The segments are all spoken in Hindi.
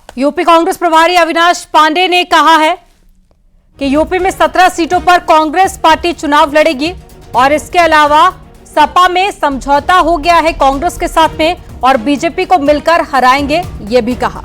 यूपी कांग्रेस प्रभारी अविनाश पांडे ने कहा है कि यूपी में 17 सीटों पर कांग्रेस पार्टी चुनाव लड़ेगी और इसके अलावा सपा में समझौता हो गया है कांग्रेस के साथ में और बीजेपी को मिलकर हराएंगे, ये भी कहा।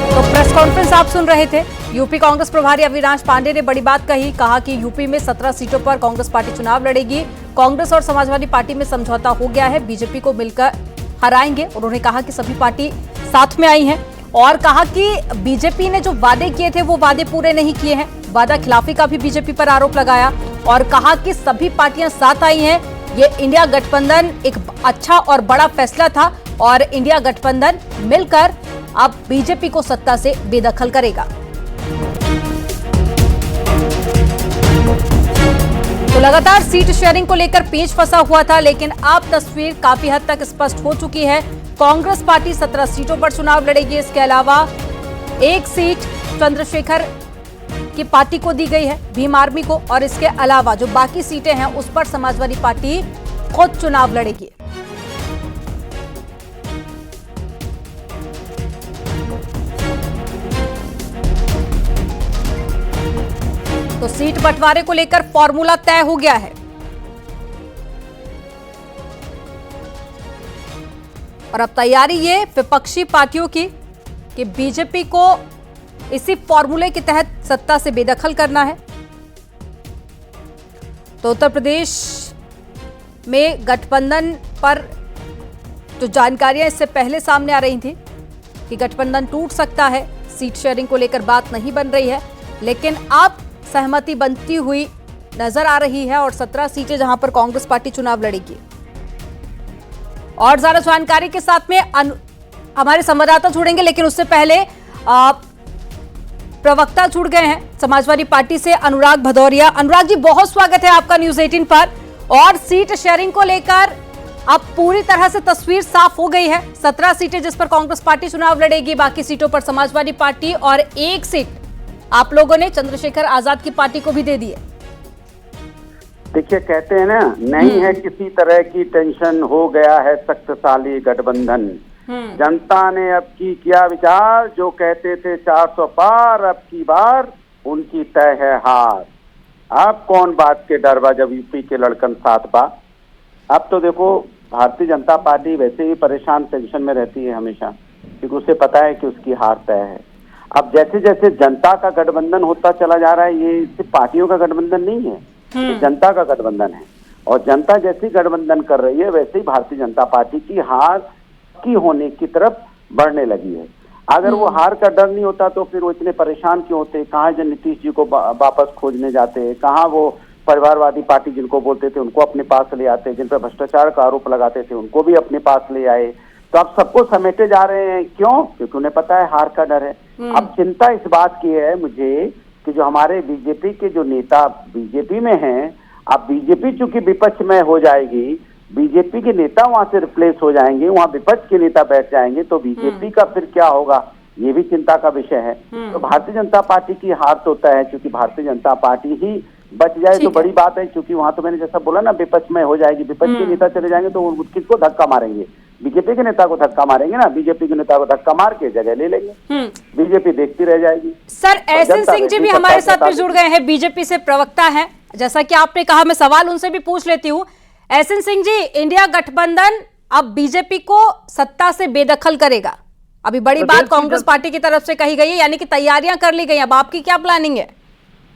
तो प्रेस कॉन्फ्रेंस आप सुन रहे थे। यूपी कांग्रेस प्रभारी अविनाश पांडे ने बड़ी बात कहा कि यूपी में 17 सीटों पर कांग्रेस पार्टी चुनाव लड़ेगी। कांग्रेस और समाजवादी पार्टी में समझौता हो गया है, बीजेपी को मिलकर हराएंगे। उन्होंने कहा कि सभी पार्टी साथ में आई हैं और कहा कि बीजेपी ने जो वादे किए थे वो वादे पूरे नहीं किए हैं। वादा खिलाफी का भी बीजेपी पर आरोप लगाया और कहा कि सभी पार्टियां साथ आई हैं। ये इंडिया गठबंधन एक अच्छा और बड़ा फैसला था और इंडिया गठबंधन मिलकर अब बीजेपी को सत्ता से बेदखल करेगा। तो लगातार सीट शेयरिंग को लेकर पेच फंसा हुआ था, लेकिन अब तस्वीर काफी हद तक स्पष्ट हो चुकी है। कांग्रेस पार्टी 17 सीटों पर चुनाव लड़ेगी। इसके अलावा एक सीट चंद्रशेखर की पार्टी को दी गई है, भीम आर्मी को, और इसके अलावा जो बाकी सीटें हैं उस पर समाजवादी पार्टी खुद चुनाव लड़ेगी। तो सीट बंटवारे को लेकर फॉर्मूला तय हो गया है और अब तैयारी ये विपक्षी पार्टियों की कि बीजेपी को इसी फॉर्मूले के तहत सत्ता से बेदखल करना है। तो उत्तर प्रदेश में गठबंधन पर जो जानकारियां इससे पहले सामने आ रही थी कि गठबंधन टूट सकता है, सीट शेयरिंग को लेकर बात नहीं बन रही है, लेकिन अब सहमति बनती हुई नजर आ रही है और 17 सीटें जहां पर कांग्रेस पार्टी चुनाव लड़ेगी। और ज्यादा जानकारी के साथ में हमारे संवाददाता जुड़ेंगे, लेकिन उससे पहले प्रवक्ता जुड़ गए हैं समाजवादी पार्टी से, अनुराग भदौरिया। अनुराग जी, बहुत स्वागत है आपका न्यूज 18 पर। और सीट शेयरिंग को लेकर अब पूरी तरह से तस्वीर साफ हो गई है। 17 सीटें जिस पर कांग्रेस पार्टी चुनाव लड़ेगी, बाकी सीटों पर समाजवादी पार्टी, और एक सीट आप लोगों ने चंद्रशेखर आजाद की पार्टी को भी दे दी है। देखिए, कहते हैं ना, नहीं है किसी तरह की टेंशन, हो गया है शक्तिशाली गठबंधन। जनता ने अब की किया विचार, जो कहते थे 400 पार, अब की बार उनकी तय है हार। अब कौन बात के डर बा जब यूपी के लड़कन साथ बा। अब तो देखो, भारतीय जनता पार्टी वैसे ही परेशान, टेंशन में रहती है हमेशा, क्योंकि उसे पता है कि उसकी हार तय है। अब जैसे जैसे जनता का गठबंधन होता चला जा रहा है, ये सिर्फ पार्टियों का गठबंधन नहीं है, ये जनता का गठबंधन है। और जनता जैसी गठबंधन कर रही है, वैसे ही भारतीय जनता पार्टी की हार की होने की तरफ बढ़ने लगी है। अगर वो हार का डर नहीं होता तो फिर वो इतने परेशान क्यों होते? कहाँ जो नीतीश जी को वापस खोजने जाते, कहाँ वो परिवारवादी पार्टी जिनको बोलते थे उनको अपने पास ले आते, जिन पर भ्रष्टाचार का आरोप लगाते थे उनको भी अपने पास ले आए। तो अब सबको समेटे जा रहे हैं, क्यों? क्योंकि उन्हें पता है हार का डर है। अब चिंता इस बात की है मुझे कि जो हमारे बीजेपी के जो नेता बीजेपी में हैं, अब बीजेपी चूंकि विपक्ष में हो जाएगी, बीजेपी के नेता वहां से रिप्लेस हो जाएंगे, वहां विपक्ष के नेता बैठ जाएंगे, तो बीजेपी का फिर क्या होगा, ये भी चिंता का विषय है। तो भारतीय जनता पार्टी की हार तो तय है, क्योंकि भारतीय जनता पार्टी ही बच जाए तो बड़ी बात है, क्योंकि वहां तो मैंने जैसा बोला ना, विपक्ष में हो जाएगी, विपक्ष के नेता चले जाएंगे तो वो किसको धक्का मारेंगे? बीजेपी के नेता को धक्का मारेंगे ना, बीजेपी के नेता को धक्का मार के जगह ले लेंगे, बीजेपी देखती रह जाएगी। सर, एसएन सिंह जी भी हमारे साथ में जुड़ गए हैं, बीजेपी से प्रवक्ता हैं। जैसा कि आपने कहा, मैं सवाल उनसे भी पूछ लेती हूँ। एसएन सिंह जी, इंडिया गठबंधन अब बीजेपी को सत्ता से बेदखल करेगा, अभी बड़ी बात कांग्रेस पार्टी की तरफ से कही गई है, यानी कि तैयारियां कर ली गई। अब आपकी क्या प्लानिंग है?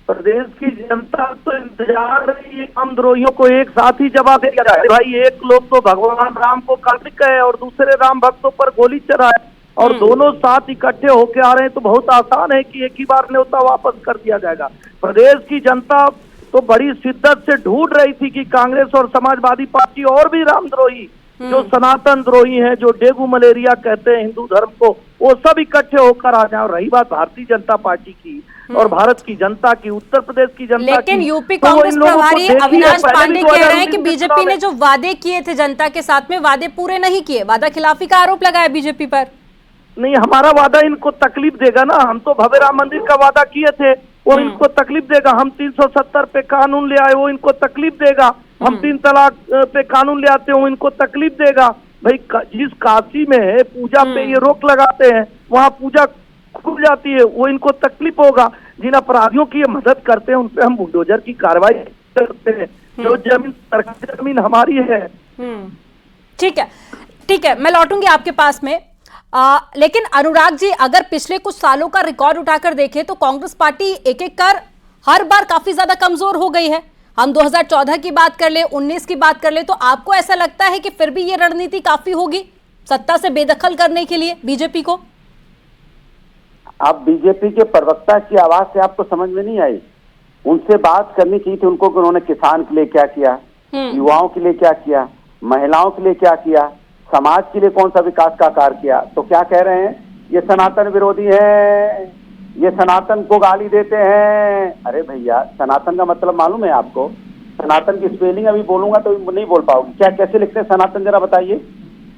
प्रदेश की जनता तो इंतजार रही है, रामद्रोहियों को एक साथ ही जवाब दिया जाए। भाई, एक लोग तो भगवान राम को कार्तिक कहे और दूसरे राम भक्तों पर गोली चलाए, और दोनों साथ इकट्ठे होके आ रहे हैं, तो बहुत आसान है कि एक ही बार न्योता वापस कर दिया जाएगा। प्रदेश की जनता तो बड़ी शिद्दत से ढूंढ रही थी कि कांग्रेस और समाजवादी पार्टी और भी रामद्रोही, जो सनातन द्रोही हैं, जो डेंगू मलेरिया कहते हैं हिंदू धर्म को, वो सब इकट्ठे होकर आ जाए। और रही बात भारतीय जनता पार्टी की और भारत की जनता की, उत्तर प्रदेश की जनता लेकिन की, यूपी कांग्रेस प्रभारी अविनाश पांडे कह रहे हैं कि बीजेपी ने जो वादे किए थे जनता के साथ में, वादे पूरे नहीं किए, वादा खिलाफी का आरोप लगाया बीजेपी पर। नहीं, हमारा वादा इनको तकलीफ देगा ना। हम तो भव्य राम मंदिर का वादा किए थे, वो इनको तकलीफ देगा। हम 370 पे कानून ले आए, वो इनको तकलीफ देगा। हम 3 तलाक पे कानून ले आते हैं, वो इनको तकलीफ देगा। भाई जिस काशी में पूजा पे ये रोक लगाते हैं वहाँ पूजा खुल जाती है, वो इनको तकलीफ होगा। जिन अपराधियों की ये मदद करते हैं उन पे हम बुलडोजर की कार्रवाई करते हैं। जो जमीन सरकारी जमीन हमारी है। ठीक है, ठीक है, मैं लौटूंगी आपके पास में। लेकिन अनुराग जी, अगर पिछले कुछ सालों का रिकॉर्ड उठाकर देखें तो कांग्रेस पार्टी एक एक कर हर बार काफी ज्यादा कमजोर हो गई है। हम 2014 की बात कर ले, 19 की बात कर ले, तो आपको ऐसा लगता है कि फिर भी ये रणनीति काफी होगी सत्ता से बेदखल करने के लिए बीजेपी को? आप बीजेपी के प्रवक्ता की आवाज से आपको समझ में नहीं आई? उनसे बात करनी चाहिए थी उनको कि उन्होंने किसान के लिए क्या किया, युवाओं के लिए क्या किया, महिलाओं के लिए क्या किया, समाज के लिए कौन सा विकास का कार्य किया। तो क्या कह रहे हैं, ये सनातन विरोधी है, ये सनातन को गाली देते हैं। अरे भैया, सनातन का मतलब मालूम है आपको? सनातन की स्पेलिंग अभी बोलूंगा तो नहीं बोल पाओगे क्या? कैसे लिखते हैं सनातन, जरा बताइए।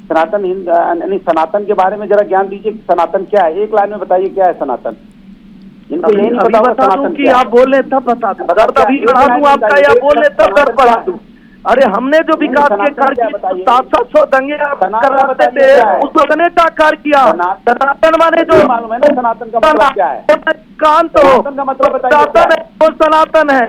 सनातन यानी सनातन के बारे में जरा ज्ञान दीजिए। सनातन क्या है, एक लाइन में बताइए क्या है सनातन। इनको यही नहीं पता होगा सनातन क्या। आप बोल रहे तब बता दूं, अभी बढ़ा दूं आपका, या बोल रहे तब दर बढ़ा दूं। अरे हमने जो विकास के कार्य 700 दंगे कराते थे उसको नेता कार्य किया। सनातन माने जो मालूम है ना सनातन का मतलब क्या है? कान तो सनातन है, वो सनातन है।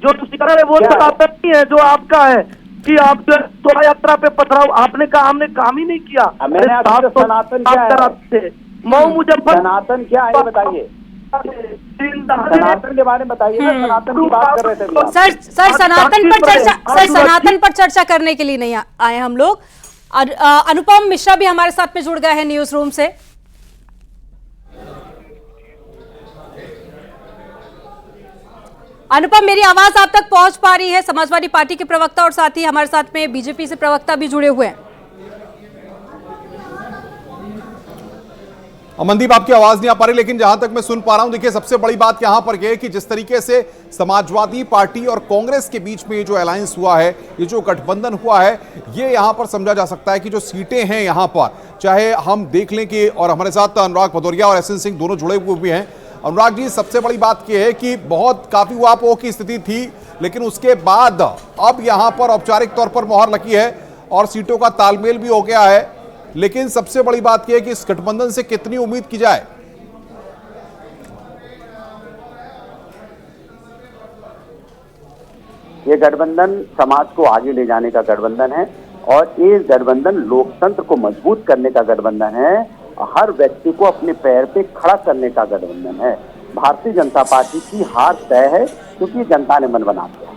जो शिकार है वो सनातन ही है जो आपका है कि आप जो शोभा यात्रा पे पथराव आपने कहा, हमने काम ही नहीं किया। सनातन क्या है? मऊ मुजफ्फर सनातन क्या है बताइए, सनातन के बारे में बताइए ना। सनातन की बात कर रहे थे सर सनातन पर चर्चा करने के लिए नहीं आए हम लोग। अनुपम मिश्रा भी हमारे साथ में जुड़ गए हैं न्यूज रूम से। अनुपम, मेरी आवाज आप तक पहुंच पा रही है? समाजवादी पार्टी के प्रवक्ता और साथ ही हमारे साथ में बीजेपी से प्रवक्ता भी जुड़े हुए हैं। अमनदीप, आपकी आवाज नहीं आ पा रही, लेकिन जहां तक मैं सुन पा रहा हूं, देखिए सबसे बड़ी बात यहां पर यह है कि जिस तरीके से समाजवादी पार्टी और कांग्रेस के बीच में ये जो अलायंस हुआ है, ये जो गठबंधन हुआ है, ये यहां पर समझा जा सकता है कि जो सीटें हैं यहां पर, चाहे हम देख लें कि, और हमारे साथ अनुराग भदौरिया और एसएन सिंह दोनों जुड़े हुए भी हैं। अनुराग जी, सबसे बड़ी बात यह है कि बहुत काफी उहापोह की स्थिति थी, लेकिन उसके बाद अब यहां पर औपचारिक तौर पर मोहर लगी है और सीटों का तालमेल भी हो गया है। लेकिन सबसे बड़ी बात यह है कि इस गठबंधन से कितनी उम्मीद की जाए? ये गठबंधन समाज को आगे ले जाने का गठबंधन है और ये गठबंधन लोकतंत्र को मजबूत करने का गठबंधन है, हर व्यक्ति को अपने पैर पे खड़ा करने का गठबंधन है। भारतीय जनता पार्टी की हार तय है क्योंकि जनता ने मन बना दिया।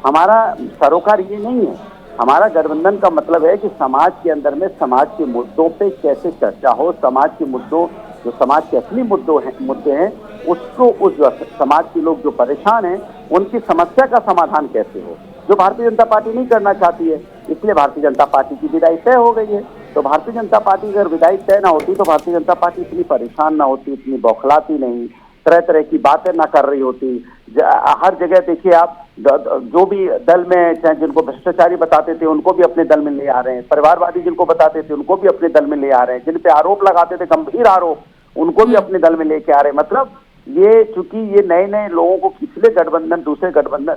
हमारा सरोकार ये नहीं है। हमारा गठबंधन का मतलब है कि समाज के अंदर में समाज के मुद्दों पे कैसे चर्चा हो, समाज के मुद्दों, जो समाज के असली मुद्दे हैं उसको, उस समाज के लोग जो परेशान हैं उनकी समस्या का समाधान कैसे हो, जो भारतीय जनता पार्टी नहीं करना चाहती है। इसलिए भारतीय जनता पार्टी की विदाई तय हो गई है। तो भारतीय जनता पार्टी अगर विदाई तय ना होती तो भारतीय जनता पार्टी इतनी परेशान ना होती, इतनी बौखलाती नहीं, तरह तरह की बातें ना कर रही होती। हर जगह देखिए आप, जो भी दल में, चाहे जिनको भ्रष्टाचारी बताते थे उनको भी अपने दल में ले आ रहे हैं, परिवारवादी जिनको बताते थे उनको भी अपने दल में ले आ रहे हैं, जिन पे आरोप लगाते थे गंभीर आरोप उनको भी अपने दल में लेके आ रहे हैं। मतलब ये, चूंकि ये नए नए लोगों को पिछले गठबंधन,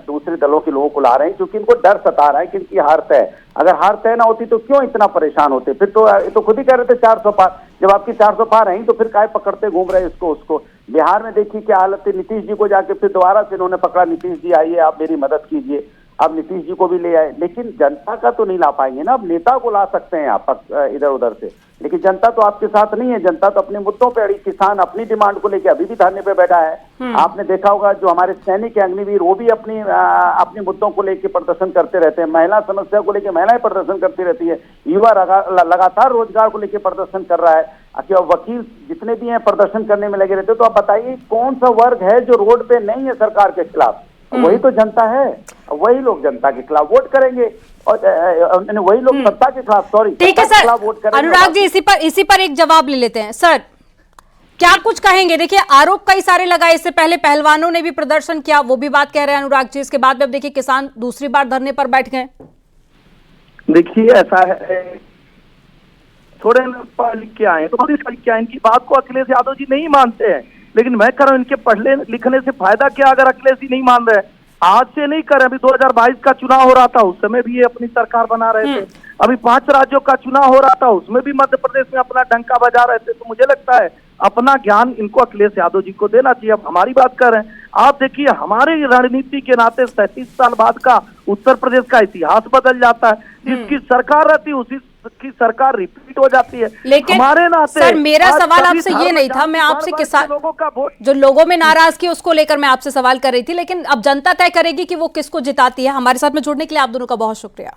दूसरे दलों के लोगों को ला रहे हैं क्योंकि इनको डर सता रहा है कि इनकी हार तय। अगर हार तय ना होती तो क्यों इतना परेशान होते? फिर तो खुद ही कह रहे थे 400 पार। जब आपकी 400 पार रही तो फिर काय पकड़ते घूम रहे इसको उसको। बिहार में देखिए क्या हालत है, नीतीश जी को जाके फिर दोबारा से इन्होंने पकड़ा, नीतीश जी आइए आप मेरी मदद कीजिए। अब नीतीश जी को भी ले आए, लेकिन जनता का तो नहीं ला पाएंगे ना। अब नेता को ला सकते हैं आप इधर उधर से, लेकिन जनता तो आपके साथ नहीं है। जनता तो अपने मुद्दों पे अड़ी, किसान अपनी डिमांड को लेकर अभी भी धरने पे बैठा है। आपने देखा होगा जो हमारे सैनिक अग्निवीर, वो भी अपने मुद्दों को लेकर प्रदर्शन करते रहते हैं। महिला समस्या को लेकर महिलाएं प्रदर्शन करती रहती है। युवा लगातार रोजगार को लेकर प्रदर्शन कर रहा है। वकील जितने भी हैं प्रदर्शन करने में लगे रहते हैं। तो आप बताइए कौन सा वर्ग है जो रोड पे नहीं है सरकार के खिलाफ? वही तो जनता है, वही लोग जनता के खिलाफ वोट करेंगे और वही लोग सत्ता के खिलाफ, ठीक है सर, वोट करेंगे। अनुराग जी, इसी पर एक जवाब ले लेते हैं। सर, क्या कुछ कहेंगे? देखिए आरोप कई सारे लगाए, इससे पहले पहलवानों ने भी प्रदर्शन किया, वो भी बात कह रहे हैं अनुराग जी। इसके बाद में अब देखिए किसान दूसरी बार धरने पर बैठ गए। देखिए ऐसा है, थोड़े पढ़ लिख के आए तो खुद लिख के आए, इनकी बात को अखिलेश यादव जी नहीं मानते हैं। लेकिन मैं कह रहा हूं इनके पढ़ने लिखने से फायदा क्या अगर अखिलेश जी नहीं मान रहे? आज से नहीं कर रहे, अभी 2022 का चुनाव हो रहा था, उस समय भी ये अपनी सरकार बना रहे थे। अभी 5 राज्यों का चुनाव हो रहा था, उसमें भी मध्य प्रदेश में अपना डंका बजा रहे थे। तो मुझे लगता है अपना ज्ञान इनको अखिलेश यादव जी को देना चाहिए। अब हमारी बात कर रहे हैं, आप देखिए हमारी रणनीति के नाते 37 साल बाद का उत्तर प्रदेश का इतिहास बदल जाता है। जिसकी सरकार रहती है उसी की सरकार रिपीट हो जाती है। लेकिन हमारे नाते सर मेरा सवाल आपसे ये नहीं था, मैं आपसे किसान लोगों का वोट, जो लोगों में नाराजगी उसको लेकर मैं आपसे सवाल कर रही थी, लेकिन अब जनता तय करेगी कि वो किसको जिताती है। हमारे साथ में जुड़ने के लिए आप दोनों का बहुत शुक्रिया।